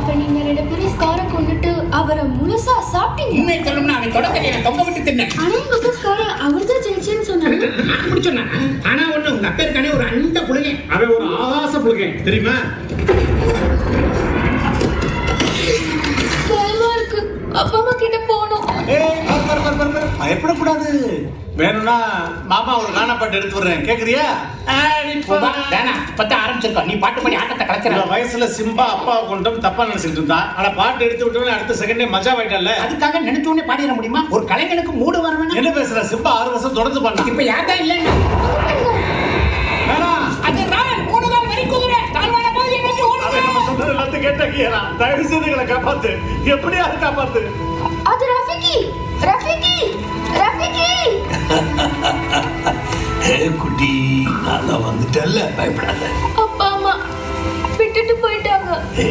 அப்ப நீங்க 2 பேரும் ஸ்காரை கொண்டுட்டு அவரை முழுசா சாப்பிட்டீங்க. உண்மை சொல்லணும்னா அவன் தொடக்கலையை தொங்க விட்டு தின்னேன். ஆனா எங்க அப்பா ஸ்காரை அவர்தான் ஜெயிச்சேன்னு சொன்னாரு. அப்படி சொன்னா ஆனா ஒண்ணு உங்க அப்பா இருக்கானே ஒரு அந்த புழுகை. அவன் ஒரு ஆகாச புழுகை தெரியுமா? பயமா இருக்கு. அப்பா அம்மா கிட்ட போகணும். பயப்படக்கூடாது. வேணும்னா மாமா ஒரு கானா பாட்டு எடுத்து வர்றேன், கேக்குறியா? வேணா இப்பதான் ஆரம்பிச்சிருக்கோம். நீ பாட்டு பண்ணி ஆட்டத்தை கலக்கிற. இந்த வயசுல சிம்பா அப்பாவை கொண்டும் தப்பா நினைச்சிட்டு இருந்தான். ஆனா பாட்டு எடுத்து விட்டோன்னு அடுத்த செகண்டே மஜா ஆயிட்டல. அதுக்காக நினைச்ச உடனே பாடிட முடியுமா? ஒரு கலைஞனுக்கு மூடு வரணும். என்ன பேசுற? சிம்பா 6 வருஷம் தொடர்ந்து பண்ணா. இப்ப யார்தா இல்லைன்னா வேணாம். அது ரான் 3 நாள் வரை குதிரை தாழ்வான போது என்ன அவன் நம்ம சொல்றது எல்லாத்தையும் கேட்டாக்கியா? தயவு செய்து எங்களை காப்பாத்து. எப்படியாவது காப்பாத்து. அது ரஃபிகி. ரஃபிகி ரஃபிகி குட்டி நான் வந்துட்டல்ல, பயப்படாத. அப்பா அம்மா விட்டுட்டு போயிட்டாங்க.